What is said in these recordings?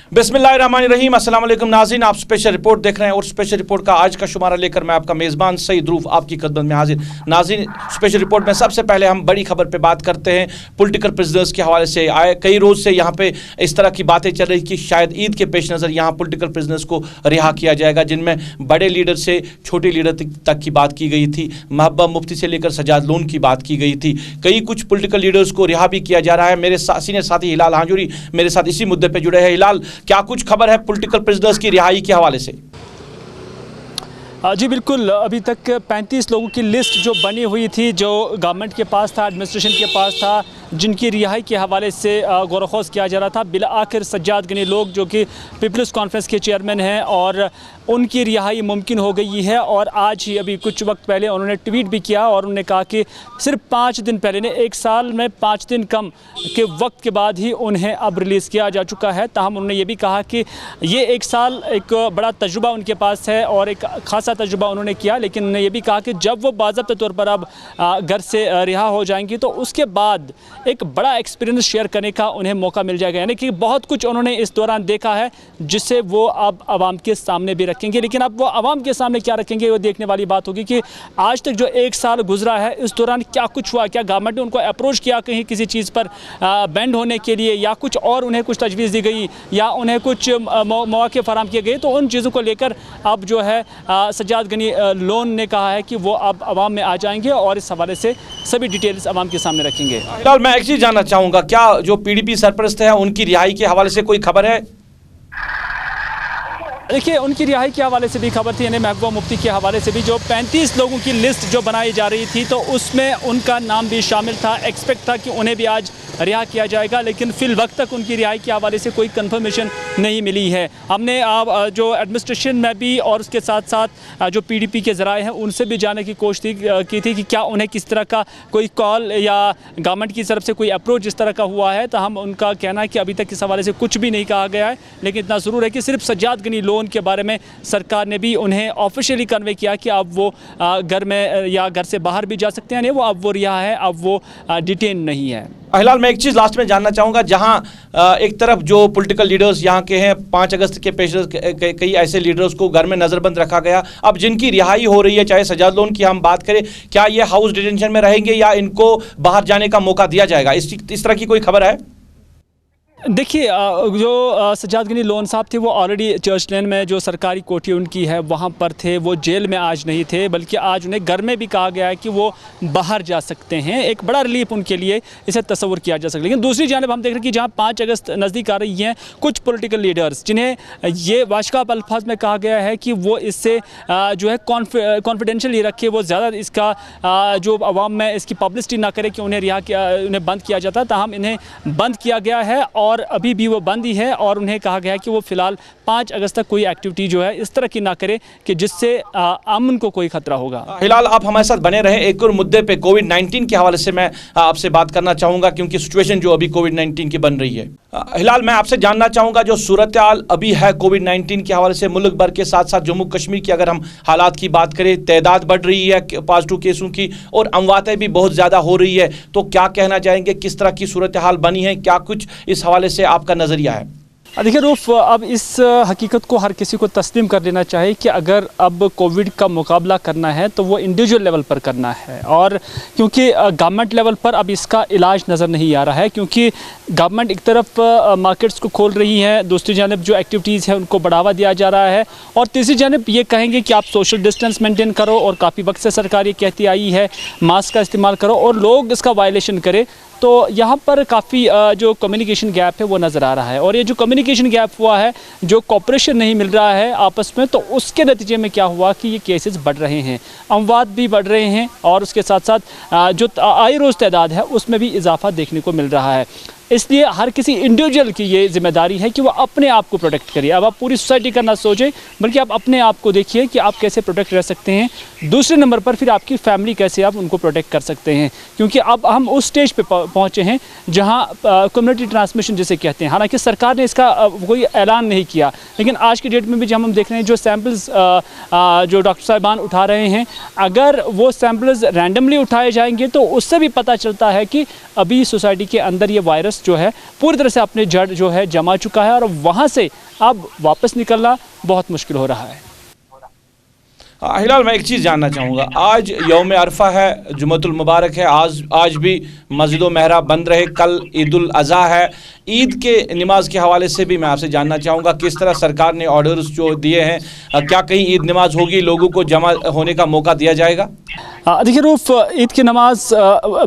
बिस्मिल्लाहिर्रहमानिर्रहीम, अस्सलाम वालेकुम नाज़रीन, आप स्पेशल रिपोर्ट देख रहे हैं और स्पेशल रिपोर्ट का आज का शुमारा लेकर मैं आपका मेज़बान सईद रूफ आपकी खिदमत में हाजिर। नाज़रीन, स्पेशल रिपोर्ट में सबसे पहले हम बड़ी खबर पे बात करते हैं। पॉलिटिकल प्रिजनर्स के हवाले से आए कई रोज़ से यहाँ पे इस तरह की बातें चल रही कि शायद ईद के पेश नज़र यहाँ पॉलिटिकल प्रिजनर्स को रिहा किया जाएगा, जिनमें बड़े लीडर से छोटे लीडर तक की बात की गई थी। महबूबा मुफ्ती से लेकर सजाद लोन की बात की गई थी। कुछ पॉलिटिकल लीडर्स को रिहा भी किया जा रहा है। मेरे सीनियर साथी हिलाल हांजूरी मेरे साथ इसी मुद्दे पर जुड़े हैं। हिलाल, क्या कुछ खबर है पॉलिटिकल प्रिजनर्स की रिहाई के हवाले से? जी बिल्कुल, अभी तक 35 लोगों की लिस्ट जो बनी हुई थी, जो गवर्नमेंट के पास था, एडमिनिस्ट्रेशन के पास था, जिनकी रिहाई के हवाले से गौर व किया जा रहा था। बिला आखिर सज्जाद गनी लोग जो कि पीपल्स कॉन्फ्रेंस के चेयरमैन हैं और उनकी रिहाई मुमकिन हो गई है। और आज ही अभी कुछ वक्त पहले उन्होंने ट्वीट भी किया और उन्होंने कहा कि सिर्फ 5 दिन पहले, एक साल में 5 दिन कम के वक्त के बाद ही उन्हें अब रिलीज़ किया जा चुका है। ताहम उन्होंने ये भी कहा कि ये 1 साल एक बड़ा तजुर्बा उनके पास है और एक खासा तजुर्बा उन्होंने किया, लेकिन उन्होंने ये भी कहा कि जब वो बाज़ाब्ता तौर पर अब घर से रिहा हो जाएंगी तो उसके बाद एक बड़ा एक्सपीरियंस शेयर करने का उन्हें मौका मिल जाएगा। यानी कि बहुत कुछ उन्होंने इस दौरान देखा है जिससे वो अब आवाम के सामने भी रखेंगे। लेकिन अब वो आवाम के सामने क्या रखेंगे वो देखने वाली बात होगी कि आज तक जो 1 साल गुजरा है इस दौरान क्या कुछ हुआ। क्या गवर्नमेंट ने उनको अप्रोच किया कहीं किसी चीज़ पर बैंड होने के लिए, या कुछ और उन्हें कुछ तजवीज़ दी गई, या उन्हें कुछ मौके फराहम किए गए। तो उन चीज़ों को लेकर अब जो है सज्जाद गनी लोन ने कहा है कि वो अब आवाम में आ जाएंगे और इस हवाले से सभी डिटेल्स आवाम के सामने रखेंगे। फिलहाल मैं एक चीज़ जानना चाहूँगा, क्या जो पीडीपी सरपरस्त है उनकी रिहाई के हवाले से कोई खबर है? देखिए, उनकी रिहाई के हवाले से भी खबर थी, यानी महबूबा मुफ्ती के हवाले से भी जो 35 लोगों की लिस्ट जो बनाई जा रही थी तो उसमें उनका नाम भी शामिल था। एक्सपेक्ट था कि उन्हें भी आज रिहा किया जाएगा, लेकिन फिल वक्त तक उनकी रिहाई के हवाले से कोई कंफर्मेशन नहीं मिली है। हमने जो एडमिनिस्ट्रेशन में भी और उसके साथ साथ जो पीडीपी के ज़राए हैं उनसे भी जानने की कोशिश की थी कि क्या उन्हें किस तरह का कोई कॉल या गवर्नमेंट की तरफ से कोई अप्रोच इस तरह का हुआ है। तो हम उनका कहना है कि अभी तक इस हवाले से कुछ भी नहीं कहा गया है, लेकिन इतना ज़रूर है कि सिर्फ सज्जाद गनी लोन के बारे में सरकार ने भी उन्हें ऑफिशियली कन्वे किया कि अब वो घर में या घर से बाहर भी जा सकते हैं। वो अब वो रिहा है, अब वो डिटेन नहीं है। हिलाल, मैं एक चीज़ लास्ट में जानना चाहूँगा, जहाँ एक तरफ जो पॉलिटिकल लीडर्स यहाँ के हैं 5 अगस्त के पेश कई ऐसे लीडर्स को घर में नज़रबंद रखा गया, अब जिनकी रिहाई हो रही है, चाहे सजाद लोन की हम बात करें, क्या ये हाउस डिटेंशन में रहेंगे या इनको बाहर जाने का मौका दिया जाएगा? इस तरह की कोई खबर है? देखिए, जो सज्जाद गनी लोन साहब थे वो ऑलरेडी चर्च लेन में जो सरकारी कोठी उनकी है वहाँ पर थे। वो जेल में आज नहीं थे, बल्कि आज उन्हें घर में भी कहा गया है कि वो बाहर जा सकते हैं। एक बड़ा रिलीफ उनके लिए इसे तस्वुर किया जा सकता है। लेकिन दूसरी जानिब हम देख रहे हैं कि जहाँ 5 अगस्त नज़दीक आ रही हैं, कुछ पॉलिटिकल लीडर्स जिन्हें ये वाशकाब अल्फाज में कहा गया है कि वो इससे जो है कॉन्फिडेंशियल ही रखे, वो ज़्यादा इसका जो आवाम में इसकी पब्लिसिटी ना करे कि उन्हें बंद किया जाता है। ताहम इन्हें बंद किया गया है और अभी भी वो बंद ही है और उन्हें कहा गया है कि वो फ़िलहाल 5 अगस्त तक कोई एक्टिविटी जो है इस तरह की ना करे कि जिससे अमन को कोई खतरा होगा। फिलहाल आप हमारे साथ बने रहे। एक और मुद्दे पे कोविड-19 के हवाले से मैं आपसे बात करना चाहूँगा, क्योंकि सिचुएशन जो अभी कोविड-19 की बन रही है। हिलाल, मैं आपसे जानना चाहूँगा जो सूरत हाल अभी है कोविड-19 के हवाले से मुल्क भर के साथ साथ जम्मू कश्मीर की अगर हम हालात की बात करें, तादाद बढ़ रही है पॉजिटिव केसों की और अमवातें भी बहुत ज़्यादा हो रही है, तो क्या कहना चाहेंगे, किस तरह की सूरत हाल बनी है, क्या कुछ इस हवाले से आपका नज़रिया है? देखिए रूफ, अब इस हकीकत को हर किसी को तस्लीम कर लेना चाहिए कि अगर अब कोविड का मुकाबला करना है तो वो इंडिविजुअल लेवल पर करना है। और क्योंकि गवर्नमेंट लेवल पर अब इसका इलाज नज़र नहीं आ रहा है, क्योंकि गवर्नमेंट एक तरफ मार्केट्स को खोल रही है, दूसरी जानब जो एक्टिविटीज़ है उनको बढ़ावा दिया जा रहा है, और तीसरी जानब ये कहेंगे कि आप सोशल डिस्टेंस मेंटेन करो, और काफ़ी वक्त से सरकार ये कहती आई है मास्क का इस्तेमाल करो, और लोग इसका वायलेशन करें। तो यहाँ पर काफ़ी जो कम्युनिकेशन गैप है वो नज़र आ रहा है, और ये जो कम्युनिकेशन गैप हुआ है, जो कोऑपरेशन नहीं मिल रहा है आपस में, तो उसके नतीजे में क्या हुआ कि ये केसेस बढ़ रहे हैं, अमवात भी बढ़ रहे हैं, और उसके साथ साथ जो आए रोज़ तादाद है उसमें भी इजाफा देखने को मिल रहा है। इसलिए हर किसी इंडिविजुअल की ये जिम्मेदारी है कि वो अपने आप को प्रोटेक्ट करिए। अब आप पूरी सोसाइटी का ना सोचें, बल्कि आप अपने आप को देखिए कि आप कैसे प्रोटेक्ट रह सकते हैं। दूसरे नंबर पर फिर आपकी फैमिली कैसे आप उनको प्रोटेक्ट कर सकते हैं, क्योंकि अब हम उस स्टेज पे पहुँचे हैं जहाँ कम्युनिटी ट्रांसमिशन जिसे कहते हैं। हालांकि सरकार ने इसका कोई ऐलान नहीं किया, लेकिन आज की डेट में भी जब हम देख रहे हैं जो सैम्पल्स जो डॉक्टर साहिबान उठा रहे हैं, अगर वो सैम्पल्स रैंडमली उठाए जाएंगे तो उससे भी पता चलता है कि अभी सोसाइटी के अंदर ये वायरस वायरस जो है पूरी तरह से अपने जड़ जो है जमा चुका है और वहाँ से अब वापस निकलना बहुत मुश्किल हो रहा है। हिलाल, मैं एक चीज़ जानना चाहूँगा, आज यौम अरफा है, जुमतुल मुबारक है, आज भी मस्जिद व मेहराब बंद रहे, कल ईद उल अज़हा है। ईद के नमाज के हवाले से भी मैं आपसे जानना चाहूँगा किस तरह सरकार ने ऑर्डर्स जो दिए हैं, क्या कहीं ईद नमाज होगी, लोगों को जमा होने का मौका दिया जाएगा? देखिए रूफ, ईद की नमाज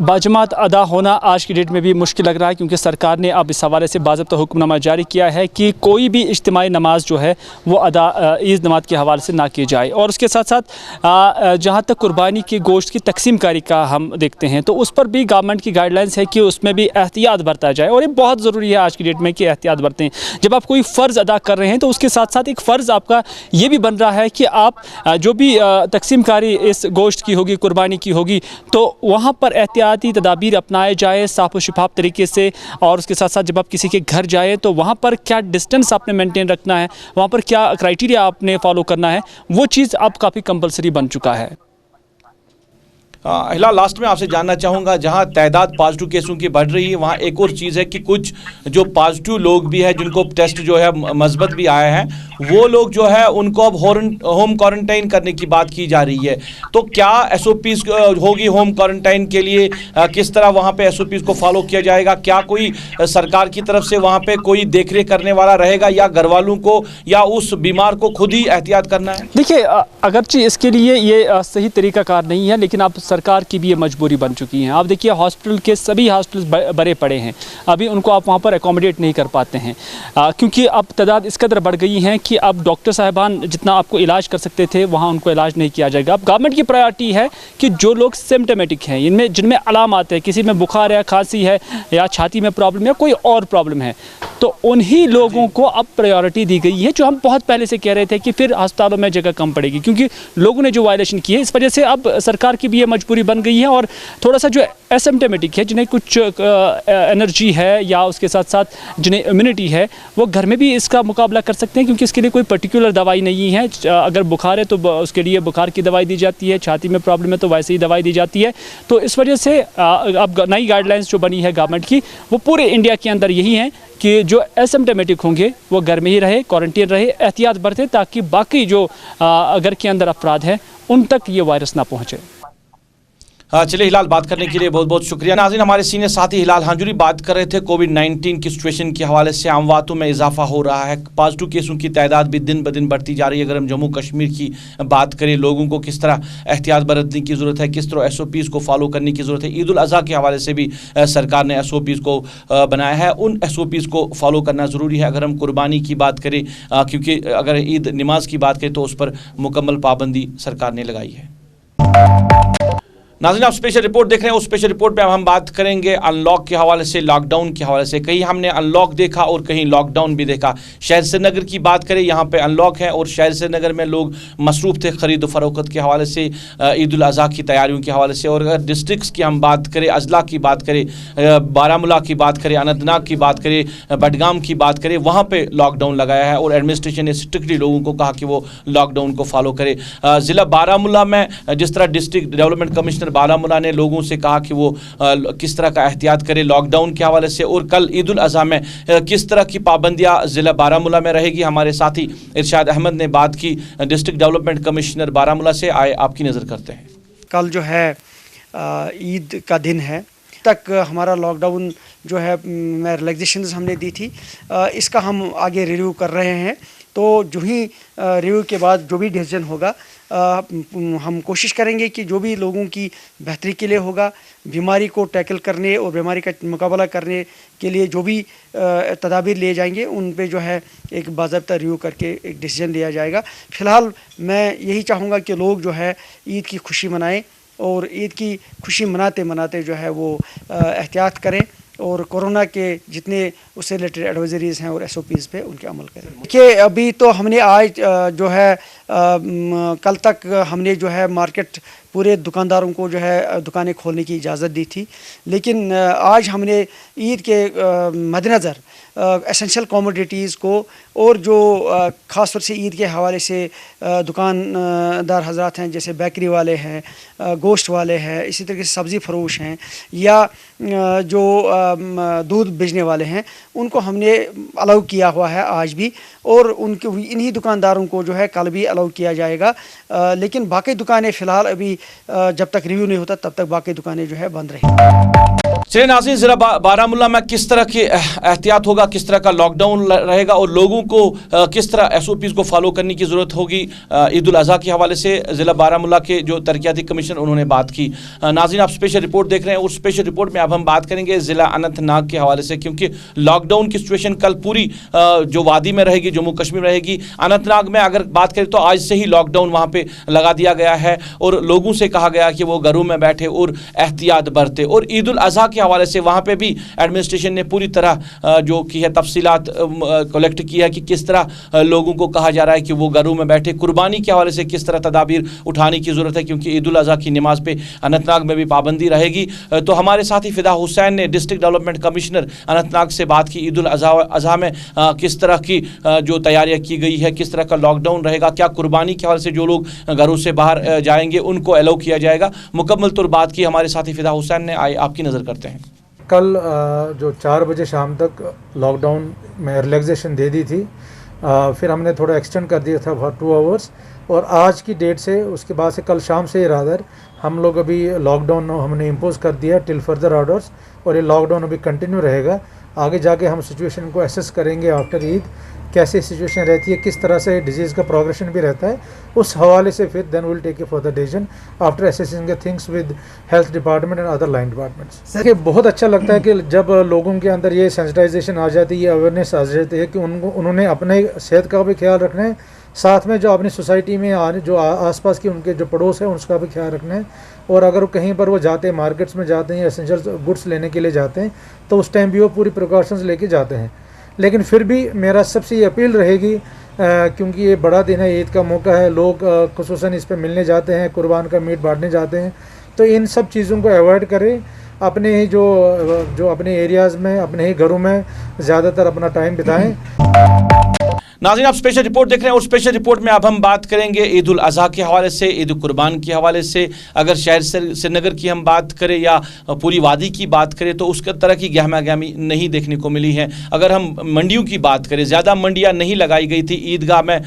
बाजमात अदा होना आज की डेट में भी मुश्किल लग रहा है, क्योंकि सरकार ने अब इस हवाले से बाज़ाब्ता हुक्मनामा जारी किया है कि कोई भी इज्तिमाई नमाज जो है वो अदा ईद नमाज के हवाले से ना की जाए। और उसके साथ साथ जहाँ तक कुर्बानी के गोश्त की तकसीम कारी का हम देखते हैं तो उस पर भी गवर्नमेंट की गाइडलाइंस है कि उसमें भी एहतियात बरता जाए, और ये बहुत ज़रूरी है आज की डेट में कि एहतियात बरतें। जब आप कोई फ़र्ज़ अदा कर रहे हैं तो उसके साथ साथ एक फ़र्ज़ आपका ये भी बन रहा है कि आप जो भी तकसीम कारी इस गोश्त की होगी, कुर्बानी की होगी, तो वहाँ पर एहतियाती तदाबीर अपनाए जाए साफ़ व शिफाफ तरीके से। और उसके साथ साथ जब आप किसी के घर जाएँ तो वहाँ पर क्या डिस्टेंस आपने मेंटेन रखना है, वहाँ पर क्या क्राइटेरिया आपने फॉलो करना है, वो चीज़ अब काफ़ी कंपलसरी बन चुका है। हिलाल, लास्ट में आपसे जानना चाहूँगा, जहाँ तादाद पॉजिटिव केसों की बढ़ रही है, वहाँ एक और चीज़ है कि कुछ जो पॉजिटिव लोग भी हैं जिनको टेस्ट जो है मस्बत भी आए हैं, वो लोग जो है उनको अब होम क्वारंटाइन करने की बात की जा रही है। तो क्या SOPs होगी होम क्वारंटाइन के लिए, किस तरह वहाँ पे SOPs को फॉलो किया जाएगा? क्या कोई सरकार की तरफ से वहाँ पे कोई देखरेख करने वाला रहेगा, या घर वालों को या उस बीमार को खुद ही एहतियात करना है? देखिए, अगरचे इसके लिए ये सही तरीक़ाकार नहीं है, लेकिन अब सरकार की भी ये मजबूरी बन चुकी है। आप देखिए, हॉस्पिटल के सभी हॉस्पिटल भरे पड़े हैं, अभी उनको आप वहाँ पर एकोमोडेट नहीं कर पाते हैं, क्योंकि अब तादाद इस कदर बढ़ गई हैं कि अब डॉक्टर साहिबान जितना आपको इलाज कर सकते थे वहाँ उनको इलाज नहीं किया जाएगा। अब गवर्नमेंट की प्रायोरिटी है कि जो लोग सिम्टोमेटिक हैं, इनमें जिनमें अलामात है, किसी में बुखार है, खांसी है, या छाती में प्रॉब्लम है, कोई और प्रॉब्लम है, तो उन्हीं लोगों को अब प्रायोरिटी दी गई है, जो हम बहुत पहले से कह रहे थे कि फिर अस्पतालों में जगह कम पड़ेगी, क्योंकि लोगों ने जो वायलेशन की है, इस वजह से अब सरकार की भी ये मजबूरी बन गई है। और थोड़ा सा जो एसिम्प्टोमेटिक है, जिन्हें कुछ एनर्जी है या उसके साथ साथ जिन्हें इम्यूनिटी है, वो घर में भी इसका मुकाबला कर सकते हैं, क्योंकि इसके लिए कोई पर्टिकुलर दवाई नहीं है। अगर बुखार है तो उसके लिए बुखार की दवाई दी जाती है, छाती में प्रॉब्लम है तो वैसे ही दवाई दी जाती है। तो इस वजह से अब नई गाइडलाइंस जो बनी है गवर्नमेंट की, वो पूरे इंडिया के अंदर यही है कि जो एसिम्प्टोमेटिक होंगे वो घर में ही रहे, क्वारंटीन रहे, एहतियात बरतें, ताकि बाकी जो घर के अंदर अफराद हैं उन तक ये वायरस ना पहुँचे। चलिए हिलाल, बात करने के लिए बहुत बहुत शुक्रिया। नाज़रीन, हमारे सीनियर साथी हिलाल हांजुरी बात कर रहे थे कोविड-19 की सिचुएशन के हवाले से। अमवातों में इजाफा हो रहा है, पॉजिटिव केसों की तादाद भी दिन ब दिन बढ़ती जा रही है। अगर हम जम्मू कश्मीर की बात करें, लोगों को किस तरह एहतियात बरतने की ज़रूरत है, किस तरह SOPs को फॉलो करने की ज़रूरत है। ईद उल अज़हा के हवाले से भी सरकार ने SOPs को बनाया है, उन SOPs को फॉलो करना ज़रूरी है। अगर हम कुर्बानी की बात करें, क्योंकि अगर ईद नमाज की बात करें तो उस पर मुकम्मल पाबंदी सरकार ने लगाई है। नाज़रीन, आप स्पेशल रिपोर्ट देख रहे हैं। उस स्पेशल रिपोर्ट पे अब हम बात करेंगे अनलॉक के हवाले से, लॉकडाउन के हवाले से। कहीं हमने अनलॉक देखा और कहीं लॉकडाउन भी देखा। शहर श्रीनगर की बात करें, यहाँ पे अनलॉक है और शहर श्रीनगर में लोग मसरूफ़ थे ख़रीद फ़रोख्त के हवाले से, ईद उल अज़हा की तैयारियों के हवाले से। और अगर डिस्ट्रिक्स की हम बात करें, अजला की बात करें, बारामूला की बात करें, अनंतनाग की बात करें, बडगाम की बात करें, वहाँ पर लॉकडाउन लगाया है और एडमिनिस्ट्रेशन ने स्ट्रिक्टली लोगों को कहा कि वो लॉकडाउन को फॉलो करें। ज़िला बारामूला में जिस तरह डिस्ट्रिक्ट डेवलपमेंट कमिश्नर बारामूला ने लोगों से कहा कि वो किस तरह का एहतियात करें लॉकडाउन के हवाले से, और कल ईद उल अज़हा में किस तरह की पाबंदियां ज़िला बारामूला में रहेगी। हमारे साथी इरशाद अहमद ने बात की डिस्ट्रिक्ट डेवलपमेंट कमिश्नर बारामूला से। आए आपकी नज़र करते हैं। कल जो है ईद का दिन है, तक हमारा लॉकडाउन जो है में रिलैक्सेशंस हमने दी थी, इसका हम आगे रिव्यू कर रहे हैं। तो जो ही रिव्यू के बाद जो भी डिसीजन होगा, हम कोशिश करेंगे कि जो भी लोगों की बेहतरी के लिए होगा, बीमारी को टैकल करने और बीमारी का मुकाबला करने के लिए जो भी तदाबीर लिए जाएंगे, उन पे जो है एक बाज़ाब्ता रिव्यू करके एक डिसीजन लिया जाएगा। फ़िलहाल मैं यही चाहूँगा कि लोग जो है ईद की खुशी मनाएं, और ईद की खुशी मनाते मनाते जो है वो एहतियात करें, और कोरोना के जितने उससे रिलेटेड एडवाइजरीज़ हैं और SOPs पे उनके अमल करें। देखिए, अभी तो हमने आज जो है कल तक हमने जो है मार्केट पूरे दुकानदारों को जो है दुकानें खोलने की इजाज़त दी थी, लेकिन आज हमने ईद के मद्देनज़र एसेंशियल कमोडिटीज़ को और जो ख़ास तौर से ईद के हवाले से दुकानदार हजरात हैं, जैसे बेकरी वाले हैं, गोश्त वाले हैं, इसी तरीके से सब्ज़ी फरोश हैं या जो दूध बेचने वाले हैं, उनको हमने अलाउ किया हुआ है आज भी, और उनके इन्हीं दुकानदारों को जो है कल भी अलाउ किया जाएगा। लेकिन बाकी दुकानें फ़िलहाल अभी जब तक रिव्यू नहीं होता तब तक बाकी दुकानें जो है बंद रहेंगी। चलिए नाज़रीन, ज़रा बारामूला में किस तरह की एहतियात होगा, किस तरह का लॉकडाउन रहेगा और लोगों को किस तरह SOPs को फॉलो करने की ज़रूरत होगी, ईद उल अज़हा के हवाले से ज़िला बारामूला के जो तरक्याती कमिश्नर उन्होंने बात की। नाज़रीन, आप स्पेशल रिपोर्ट देख रहे हैं और स्पेशल रिपोर्ट में अब हम बात करेंगे ज़िला अनंतनाग के हवाले से, क्योंकि लॉकडाउन की सिचुएशन कल पूरी जो वादी में रहेगी, जम्मू कश्मीर में रहेगी। अनंतनाग में अगर बात करें तो आज से ही लॉकडाउन वहाँ पर लगा दिया गया है और लोगों से कहा गया कि वो घरों में बैठे और एहतियात बरते। और ईद उल अज़हा के हवाले से वहाँ पे भी एडमिनिस्ट्रेशन ने पूरी तरह जो की है तफसीलात कलेक्ट की है कि किस तरह लोगों को कहा जा रहा है कि वो घरों में बैठे। कुर्बानी के हवाले से किस तरह तदाबीर उठाने की ज़रूरत है, क्योंकि ईद उल अज़हा की नमाज पे अनंतनाग में भी पाबंदी रहेगी। तो हमारे साथी फ़िदा हुसैन ने डिस्ट्रिक्ट डेवलपमेंट कमिश्नर अनंतनाग से बात की। ईद उल अज़हा में किस तरह की जो तैयारियाँ की गई है, किस तरह का लॉकडाउन रहेगा, क्या कुर्बानी के हवाले से जो लोग घरों से बाहर जाएंगे उनको अलाउ किया जाएगा। मुकम्मल तौर बात की हमारे साथी फ़िदा हुसैन ने, आए आपकी नज़र करते हैं। कल जो 4 बजे शाम तक लॉकडाउन में रिलैक्सेशन दे दी थी, फिर हमने थोड़ा एक्सटेंड कर दिया था फॉर 2 आवर्स, और आज की डेट से उसके बाद से कल शाम से रादर हम लोग अभी लॉकडाउन हमने इम्पोज कर दिया टिल फर्दर ऑर्डर्स, और ये लॉकडाउन अभी कंटिन्यू रहेगा। आगे जाके हम सिचुएशन को एसेस करेंगे आफ्टर ईद, कैसे सिचुएशन रहती है, किस तरह से डिजीज़ का प्रोग्रेशन भी रहता है, उस हवाले से फिर then will take a further decision after assessing the things with health department and other line departments. देखिए, बहुत अच्छा लगता है कि जब लोगों के अंदर ये सेंसिटाइजेशन आ जाती है, ये अवेयरनेस आ जाती है कि उन्होंने अपने सेहत का भी ख्याल रखना है, साथ में जो अपनी सोसाइटी में जो आसपास की उनके जो पड़ोस है उसका भी ख्याल रखना है। और अगर कहीं पर वो जाते हैं, मार्केट्स में जाते हैं, एसेंशियल गुड्स लेने के लिए जाते हैं, तो उस टाइम भी वो पूरी प्रिकॉशंस लेके जाते हैं। लेकिन फिर भी मेरा सबसे ये अपील रहेगी, क्योंकि ये बड़ा दिन है, ईद का मौका है, लोग खुसूसन इस पे मिलने जाते हैं, कुर्बान का मीट बांटने जाते हैं, तो इन सब चीज़ों को अवॉइड करें। अपने ही जो अपने एरियाज़ में, अपने ही घरों में ज़्यादातर अपना टाइम बिताएं। नाज़रीन, आप स्पेशल रिपोर्ट देख रहे हैं और स्पेशल रिपोर्ट में अब हम बात करेंगे ईद उल अज़हा के हवाले से, ईद कुर्बान के हवाले से। अगर शहर श्रीनगर की हम बात करें या पूरी वादी की बात करें तो उसके तरह की गहमा गहमी नहीं देखने को मिली है। अगर हम मंडियों की बात करें, ज़्यादा मंडियाँ नहीं लगाई गई थी। ईदगाह में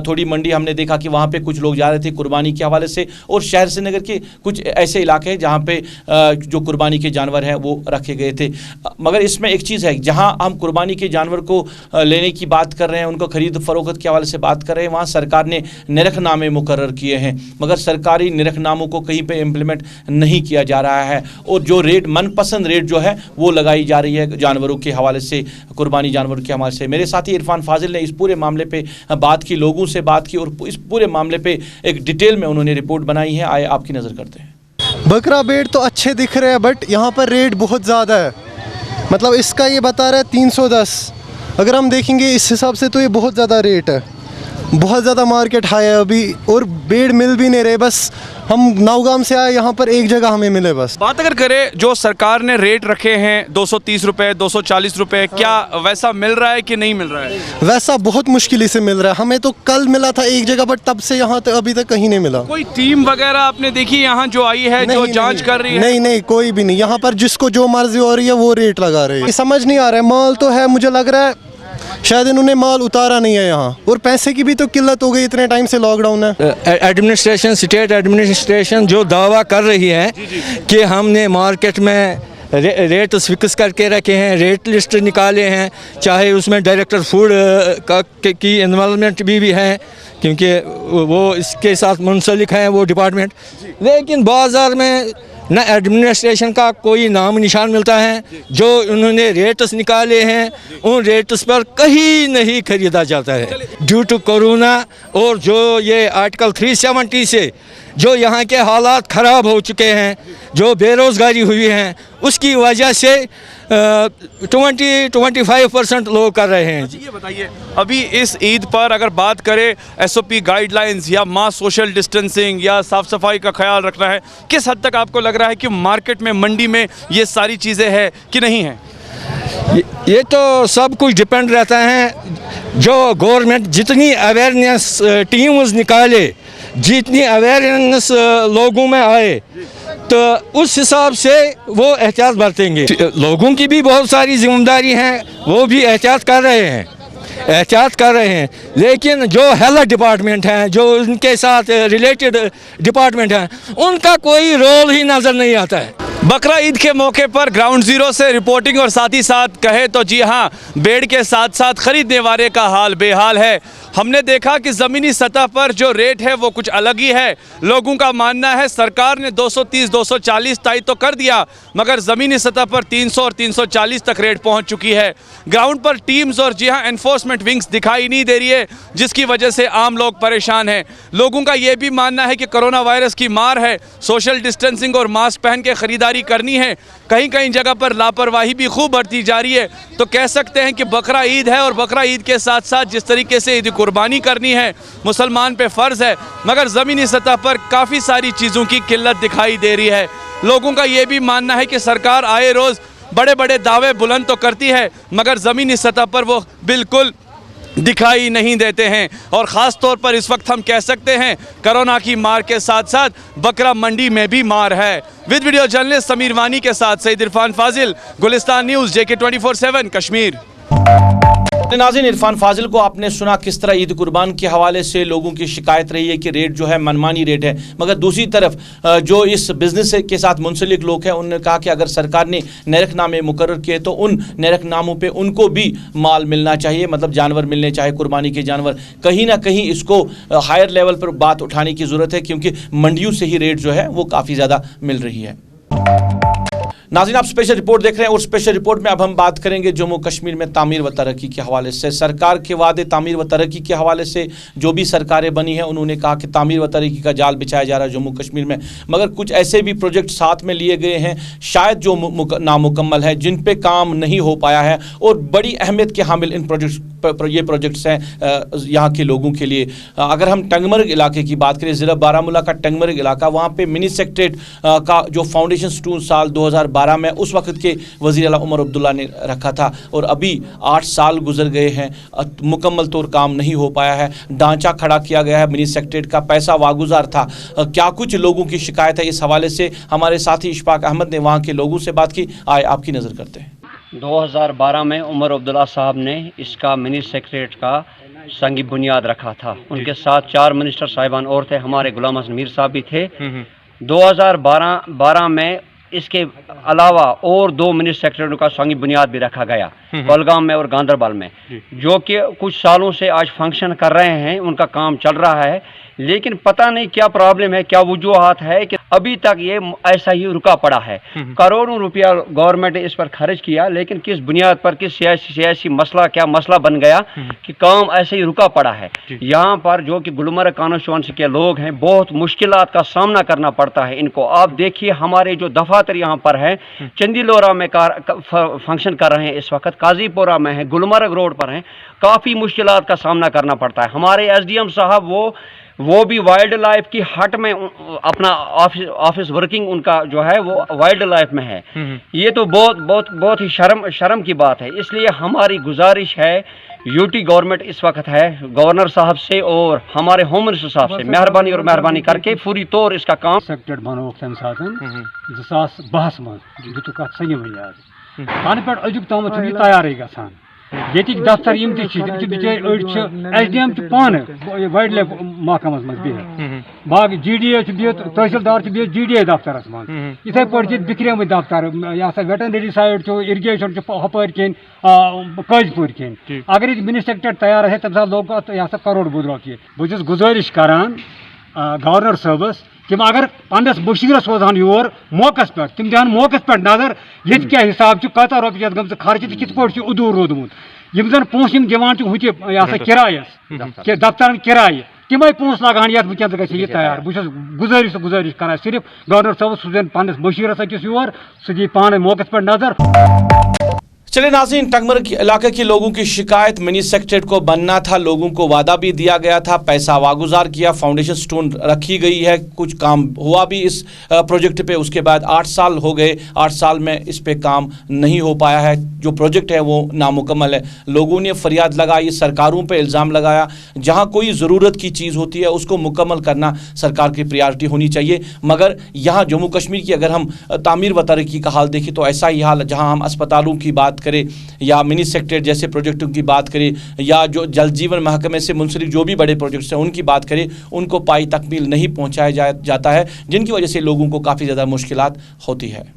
थोड़ी मंडी हमने देखा कि वहाँ पर कुछ लोग जा रहे थे कुर्बानी के हवाले से, और शहर श्रीनगर के कुछ ऐसे इलाके हैं जहाँ पर जो कुर्बानी के जानवर हैं वो रखे गए थे। मगर इसमें एक चीज़ है, जहाँ हम कुर्बानी के जानवर को लेने की बात कर रहे हैं, उनको खरीद फरोख्त के हवाले से बात कर रहे हैं, वहाँ सरकार ने निरखनामे मुकर्रर किए हैं, मगर सरकारी निरखनामों को कहीं पे इम्प्लीमेंट नहीं किया जा रहा है। और जो रेट, मनपसंद रेट जो है वो लगाई जा रही है जानवरों के हवाले से, कुर्बानी जानवरों के हवाले से। मेरे साथी इरफान फाजिल ने इस पूरे मामले पे बात की, लोगों से बात की, और इस पूरे मामले पे एक डिटेल में उन्होंने रिपोर्ट बनाई है। आए आपकी नज़र करते हैं। बकरा बेट तो अच्छे दिख रहे हैं, बट यहाँ पर रेट बहुत ज़्यादा है। मतलब इसका ये बता रहा है 310, अगर हम देखेंगे इस हिसाब से तो ये बहुत ज़्यादा रेट है, बहुत ज़्यादा मार्केट हाई है अभी, और बेड मिल भी नहीं रहे। बस हम नौगाम से आए, यहाँ पर एक जगह हमें मिले बस। बात अगर करें जो सरकार ने रेट रखे हैं 230 रुपये, 240 रुपये, क्या वैसा मिल रहा है कि नहीं मिल रहा है? वैसा बहुत मुश्किल से मिल रहा है। हमें तो कल मिला था एक जगह, बट तब से यहाँ तक अभी तक कहीं नहीं मिला। कोई टीम वगैरह आपने देखी यहाँ जो आई है, जो जाँच कर रही है? नहीं, कोई भी नहीं। यहाँ पर जिसको जो मर्जी हो रही है वो रेट लगा रही है। समझ नहीं आ रहा है। माल तो है, मुझे लग रहा है शायद इन्होंने माल उतारा नहीं है यहाँ, और पैसे की भी तो किल्लत हो गई, इतने टाइम से लॉकडाउन है। एडमिनिस्ट्रेशन, स्टेट एडमिनिस्ट्रेशन जो दावा कर रही है कि हमने मार्केट में रेट फिक्स करके रखे हैं, रेट लिस्ट निकाले हैं, चाहे उसमें डायरेक्टर फूड की इन्वॉल्वमेंट भी है, क्योंकि वो इसके साथ मुंसलिक है वो डिपार्टमेंट, लेकिन बाज़ार में न एडमिनिस्ट्रेशन का कोई नाम निशान मिलता है। जो उन्होंने रेट्स निकाले हैं उन रेट्स पर कहीं नहीं खरीदा जाता है। ड्यू टू कोरोना और जो ये आर्टिकल 370 से जो यहाँ के हालात ख़राब हो चुके हैं, जो बेरोज़गारी हुई है, उसकी वजह से 20-25% लोग कर रहे हैं। ये बताइए, अभी इस ईद पर अगर बात करें SOP गाइडलाइंस या मास सोशल डिस्टेंसिंग या साफ़ सफाई का ख्याल रखना है, किस हद तक आपको लग रहा है कि मार्केट में, मंडी में ये सारी चीज़ें हैं कि नहीं हैं? ये तो सब कुछ डिपेंड रहता है। जो गवर्नमेंट जितनी अवेयरनेस टीम्स निकाले, जितनी अवेयरनेस लोगों में आए, तो उस हिसाब से वो एहतियात बरतेंगे। लोगों की भी बहुत सारी जिम्मेदारी हैं, वो भी एहतियात कर रहे हैं, लेकिन जो हेल्थ डिपार्टमेंट हैं, जो उनके साथ रिलेटेड डिपार्टमेंट हैं, उनका कोई रोल ही नज़र नहीं आता है। बकरा ईद के मौके पर ग्राउंड जीरो से रिपोर्टिंग, और साथ ही साथ कहे तो जी हाँ, भेड़ के साथ साथ खरीदने वाले का हाल बेहाल है। हमने देखा कि ज़मीनी सतह पर जो रेट है वो कुछ अलग ही है। लोगों का मानना है सरकार ने 230-240 तय तो कर दिया, मगर ज़मीनी सतह पर 300 और 340 तक रेट पहुंच चुकी है। ग्राउंड पर टीम्स और जी हाँ एनफोर्समेंट विंग्स दिखाई नहीं दे रही है, जिसकी वजह से आम लोग परेशान हैं। लोगों का ये भी मानना है कि कोरोना वायरस की मार है, सोशल डिस्टेंसिंग और मास्क पहन के ख़रीदारी करनी है। कहीं कहीं जगह पर लापरवाही भी खूब बढ़ती जा रही है। तो कह सकते हैं कि बकरा ईद है, और बकरा ईद के साथ साथ जिस तरीके से ईद कुर्बानी करनी है मुसलमान पे फ़र्ज़ है, मगर ज़मीनी सतह पर काफ़ी सारी चीज़ों की किल्लत दिखाई दे रही है। लोगों का ये भी मानना है कि सरकार आए रोज़ बड़े बड़े दावे बुलंद तो करती है, मगर ज़मीनी सतह पर वो बिल्कुल दिखाई नहीं देते हैं। और ख़ास तौर पर इस वक्त हम कह सकते हैं कोरोना की मार के साथ साथ बकरा मंडी में भी मार है। विद वीडियो जर्नलिस्ट समीर वानी के साथ सईद इरफान फाजिल, गुलिस्तान न्यूज़, JK 24/7 कश्मीर। नाज़रीन, इरफान फाजिल को आपने सुना किस तरह ईद कुर्बान के हवाले से लोगों की शिकायत रही है कि रेट जो है मनमानी रेट है, मगर दूसरी तरफ जो इस बिज़नेस के साथ मुंसलिक लोग हैं उन्होंने कहा कि अगर सरकार ने नरखनामे मुकर्रर किए तो उन नरखनामों पे उनको भी माल मिलना चाहिए, मतलब जानवर मिलने चाहिए, कुर्बानी के जानवर। कहीं ना कहीं इसको हायर लेवल पर बात उठाने की ज़रूरत है, क्योंकि मंडियों से ही रेट जो है वो काफ़ी ज़्यादा मिल रही है। नाज़रीन, आप स्पेशल रिपोर्ट देख रहे हैं, और स्पेशल रिपोर्ट में अब हम बात करेंगे जम्मू कश्मीर में तामीर व तरक्की के हवाले से। सरकार के वादे तामीर व तरक्की के हवाले से जो भी सरकारें बनी हैं उन्होंने कहा कि तामीर व तरक्की का जाल बिछाया जा रहा है जम्मू कश्मीर में, मगर कुछ ऐसे भी प्रोजेक्ट साथ में लिए गए हैं शायद जो नामुकम्मल है, जिन पे काम नहीं हो पाया है, और बड़ी अहमियत के हामिल इन प्रोजेक्ट्स हैं यहाँ के लोगों के लिए। अगर हम टंगमर्ग इलाके की बात करें, ज़िला बारामूला का टंगमर्ग इलाका, वहाँ पर मिनी सेक्रेटरीट का जो फाउंडेशन स्टोन साल 2012 में उस वक्त के वज़ीर आला उमर अब्दुल्ला ने रखा था, और अभी 8 साल गुजर गए हैं, मुकम्मल तौर काम नहीं हो पाया है। ढांचा खड़ा किया गया है, मिनी सेक्रेटरीट का पैसा वागुजार था। क्या कुछ लोगों की शिकायत है, इस हवाले से हमारे साथी इशफाक अहमद ने वहाँ के लोगों से बात की। आए आपकी नज़र करते हैं। 2012 में उमर अब्दुल्ला साहब ने इसका मिनी सेक्रेटरीट का संगी बुनियाद रखा था। उनके साथ 4 मिनिस्टर साहिबान और थे, हमारे गुलाम हसन मीर साहब भी थे। 2012 में इसके अलावा और 2 मिनी सेक्रेटरीटों का संगी बुनियाद भी रखा गया, कोलगाम में और गांधरबल में, जो कि कुछ सालों से आज फंक्शन कर रहे हैं, उनका काम चल रहा है। लेकिन पता नहीं क्या प्रॉब्लम है, क्या वजूहात है कि अभी तक ये ऐसा ही रुका पड़ा है। करोड़ों रुपया गवर्नमेंट ने इस पर खर्च किया, लेकिन किस बुनियाद पर, किस सियासी मसला, क्या मसला बन गया कि काम ऐसे ही रुका पड़ा है। यहाँ पर जो कि गुलमर्ग कॉन्स्टिट्यूएंसी के लोग हैं, बहुत मुश्किलात का सामना करना पड़ता है इनको। आप देखिए, हमारे जो दफातर यहाँ पर है, चंदीलोरा में फंक्शन कर रहे हैं इस वक्त, काजीपुरा में है, गुलमर्ग रोड पर हैं, काफ़ी मुश्किलात का सामना करना पड़ता है। हमारे SDM साहब वो भी वाइल्ड लाइफ की हट में अपना ऑफिस वर्किंग उनका जो है वो वाइल्ड लाइफ में है। ये तो बहुत ही शर्म की बात है। इसलिए हमारी गुजारिश है यूटी गवर्नमेंट इस वक्त है, गवर्नर साहब से और हमारे होम मिनिस्टर साहब से मेहरबानी करके पूरी तौर इसका काम सेक्रेटरी बनोक तम सात 2012 मज दुक सही बुनियाद पान पे अजुक तम तैयार गसान ये दफ्तर यम बिचार SDM पान वाइल्ड लाइफ महकमस मज बाकी GDA तहसीलदार GDA दफ्तर मज इथे पे बिखरेम दफ्तर यह वेटनरी साइड इरीगेशन हपर किन कजपुर किन। अगर मिनी सेक्रेटरी तैयार है तम लोग यह करोड़ बुद्रो की बहुत गुजारिश करान गवर्नर साहबस कि अगर पन्नस मुशीर सोजान योर मौकस पे तम दिन मौकस पे नजर ये क्या हिसाब कत रुपये गम खर्च कित पे उदूर रोदमुत यम जन पोस दिवान किरायस दफ्तर किराय तमें पोस लगान ये वनस ग यह तैयार बहुत गुजारिश कर सिर्फ गवर्नर साहब सूजन पन्नस बशीरस अकिस योर सह दी पान मौके पर नजर। चलिए नाज़रीन, टंगमर्ग इलाके के लोगों की शिकायत, मिनी सेक्रेटेरिएट को बनना था, लोगों को वादा भी दिया गया था, पैसा वागुजार किया, फाउंडेशन स्टोन रखी गई है, कुछ काम हुआ भी इस प्रोजेक्ट पे। उसके बाद 8 साल हो गए, 8 साल में इस पे काम नहीं हो पाया है, जो प्रोजेक्ट है वो नामुकम्मल है। लोगों ने फरियाद लगाई, सरकारों पे इल्ज़ाम लगाया, जहाँ कोई ज़रूरत की चीज़ होती है उसको मुकम्मल करना सरकार की प्रायोरिटी होनी चाहिए। मगर यहाँ जम्मू कश्मीर की अगर हम तामीर व तरक्की का हाल देखें तो ऐसा ही हाल है, जहाँ हम अस्पतालों की बात करें या मिनी सेक्रेटेरिएट जैसे प्रोजेक्टों की बात करें या जो जल जीवन महकमे से मुंसलिक जो भी बड़े प्रोजेक्ट्स हैं उनकी बात करें, उनको पाई तकमील नहीं पहुंचाया जाता है, जिनकी वजह से लोगों को काफ़ी ज़्यादा मुश्किलात होती है।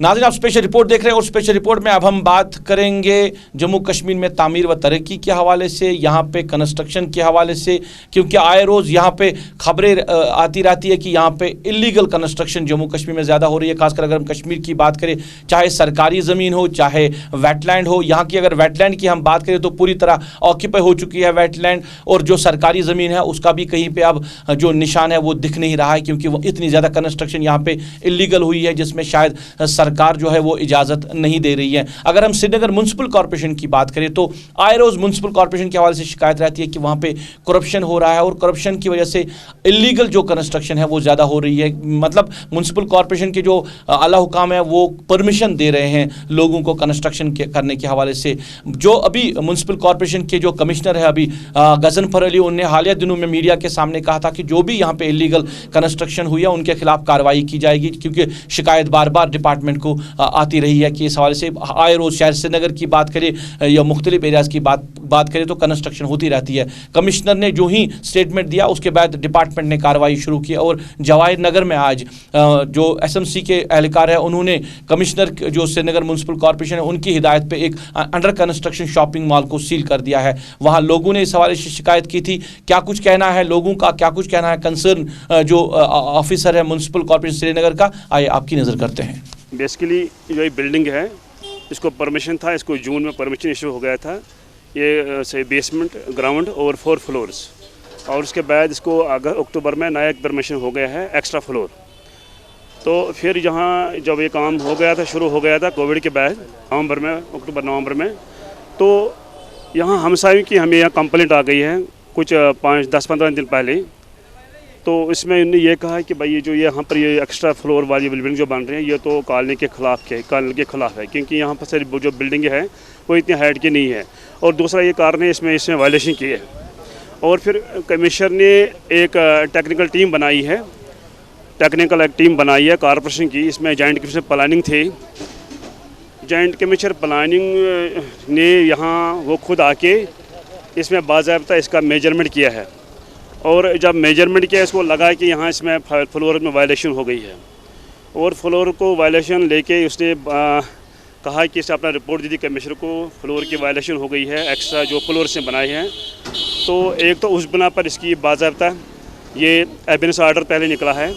नाज़रीन, आप स्पेशल रिपोर्ट देख रहे हैं और स्पेशल रिपोर्ट में अब हम बात करेंगे जम्मू कश्मीर में तामीर व तरक्की के हवाले से, यहाँ पे कंस्ट्रक्शन के हवाले से, क्योंकि आए रोज़ यहाँ पे खबरें आती रहती है कि यहाँ पे इलीगल कंस्ट्रक्शन जम्मू कश्मीर में ज़्यादा हो रही है। खासकर अगर हम कश्मीर की बात करें, चाहे सरकारी ज़मीन हो चाहे वेटलैंड हो, यहाँ की अगर वेटलैंड की हम बात करें तो पूरी तरह ऑक्यूपाई हो चुकी है वेटलैंड, और जो सरकारी ज़मीन है उसका भी कहीं पर अब जो निशान है वो दिख नहीं रहा है, क्योंकि वो इतनी ज़्यादा कंस्ट्रक्शन यहाँ पर इलीगल हुई है जिसमें शायद सरकार जो है वो इजाज़त नहीं दे रही है। अगर हम श्रीनगर म्युनिसिपल कॉर्पोरेशन की बात करें तो आए रोज़ म्युनिसिपल कॉर्पोरेशन के हवाले से शिकायत रहती है कि वहाँ पे करप्शन हो रहा है और करप्शन की वजह से इलीगल जो कंस्ट्रक्शन है वो ज़्यादा हो रही है। मतलब म्युनिसिपल कॉर्पोरेशन के जो आला हुकाम है वो परमिशन दे रहे हैं लोगों को कंस्ट्रक्शन करने के हवाले से। जो अभी म्युनिसिपल कॉर्पोरेशन के जो कमिश्नर है अभी गजनफर अली, उन्होंने हालिया दिनों में मीडिया के सामने कहा था कि जो भी यहाँ पे इलीगल कंस्ट्रक्शन हुई है उनके खिलाफ कार्रवाई की जाएगी, क्योंकि शिकायत बार बार डिपार्टमेंट को आती रही है कि इस हवाले से आए रोज़ शहर श्रीनगर की बात करें या मुख्तलिफ एरियाज़ की बात करें तो कंस्ट्रक्शन होती रहती है। कमिश्नर ने जो ही स्टेटमेंट दिया उसके बाद डिपार्टमेंट ने कार्रवाई शुरू की और जवाहिर नगर में आज जो SMC के एहलकार है उन्होंने कमिश्नर जो श्रीनगर म्युनिसिपल कॉर्पोरेशन है उनकी हिदायत पे एक अंडर कंस्ट्रक्शन शॉपिंग मॉल को सील कर दिया है। वहाँ लोगों ने इस हवाले से शिकायत की थी। क्या कुछ कहना है लोगों का, क्या कुछ कहना है कंसर्न जो ऑफिसर है म्युनिसिपल कॉर्पोरेशन श्रीनगर का, आइए आपकी नज़र करते हैं। बेसिकली जो ये बिल्डिंग है इसको परमिशन था, इसको जून में परमिशन इशू हो गया था, ये से बेसमेंट, ग्राउंड और 4 फ्लोर्स, और उसके बाद इसको अक्टूबर में नया परमिशन हो गया है एक्स्ट्रा फ्लोर। तो फिर यहाँ जब ये काम हो गया था, शुरू हो गया था कोविड के बाद नवंबर में, अक्टूबर नवंबर में, तो यहाँ हमसायों की हमें यहाँ कंप्लेंट आ गई है कुछ 5-10-15 दिन पहले। तो इसमें इन्होंने ये कहा कि भाई ये जो यहाँ पर ये एक्स्ट्रा फ्लोर वाली बिल्डिंग जो बन रही है ये तो कॉलोनी के खिलाफ है, क्योंकि यहाँ पर सिर्फ जो बिल्डिंग है वो इतनी हाइट की नहीं है, और दूसरा ये कारण है इसमें वायलेशन की है। और फिर कमिश्नर ने एक टेक्निकल टीम बनाई है, कॉरपोरेशन की, इसमें जॉइंट कमिश्नर प्लानिंग थे। जॉइंट कमिश्नर प्लानिंग ने यहाँ वो खुद आके इसमें बाज़ाब्ता इसका मेजरमेंट किया है, और जब मेजरमेंट किया इसको लगा कि यहाँ इसमें फ्लोर में वायलेशन हो गई है, और फ्लोर को वायलेशन लेके उसने कहा कि इसने अपना रिपोर्ट दी थी कमिश्नर को, फ्लोर की वायलेशन हो गई है एक्स्ट्रा जो फ्लोर से बनाए हैं। तो एक तो उस बिना पर इसकी बाज़ाब्ता ये एविडेंस ऑर्डर पहले निकला है,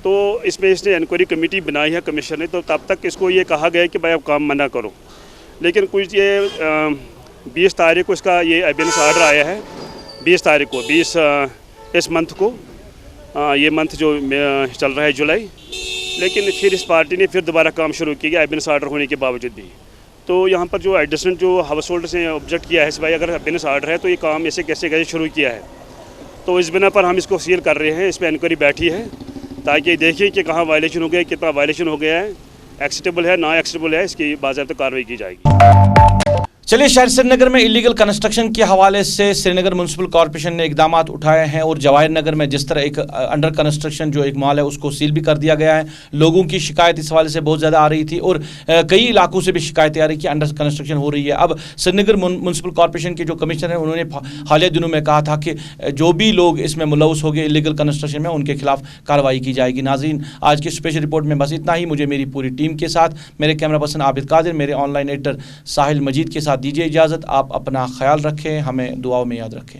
तो इसमें इसने इंक्वायरी कमेटी बनाई है कमिश्नर ने, तो तब तक इसको ये कहा गया कि भाई अब काम मना करो। लेकिन कुछ ये 20 तारीख को इसका ये एविडेंस ऑर्डर आया है, 20 तारीख को, 20 इस मंथ को, ये मंथ जो चल रहा है जुलाई। लेकिन फिर इस पार्टी ने फिर दोबारा काम शुरू किया एविडेंस ऑर्डर होने के बावजूद भी। तो यहाँ पर जो एडिशनल जो हाउस होल्डर्स ने ऑब्जेक्ट किया है इस भाई अगर एविडेंस ऑर्डर है तो ये काम ऐसे कैसे शुरू किया है, तो इस बिना पर हम इसको सील कर रहे हैं। इस पर इंक्वायरी बैठी है ताकि देखिए कि कहाँ वायलेशन हो गया, कितना वायलेशन हो गया है, एक्सेप्टेबल है ना एक्सेप्टेबल है, इसकी बाज़ाब्ता कार्रवाई की जाएगी। चलिए, शहर श्रीनगर में इलीगल कंस्ट्रक्शन के हवाले से श्रीनगर म्युनिसिपल कॉर्पोरेशन ने इकदाम उठाए हैं और जवाहिर नगर में जिस तरह एक अंडर कंस्ट्रक्शन जो एक मॉल है उसको सील भी कर दिया गया है। लोगों की शिकायत इस हवाले से बहुत ज़्यादा आ रही थी और कई इलाकों से भी शिकायतें आ रही कि अंडर कंस्ट्रक्शन हो रही है। अब श्रीनगर म्युनिसिपल कॉर्पोरेशन के जो कमिश्नर हैं उन्होंने हालिया दिनों में कहा था कि जो भी लोग इसमें मुलव्वस हो गए इलीगल कंस्ट्रक्शन में उनके खिलाफ कार्रवाई की जाएगी। नाज़रीन, आज की स्पेशल रिपोर्ट में बस इतना ही। मुझे मेरी पूरी टीम के साथ, मेरे कैमरा पर्सन आबिद कादिर, मेरे ऑनलाइन एडिटर साहिल मजीद के साथ दीजिए इजाज़त। आप अपना ख्याल रखें, हमें दुआओं में याद रखें।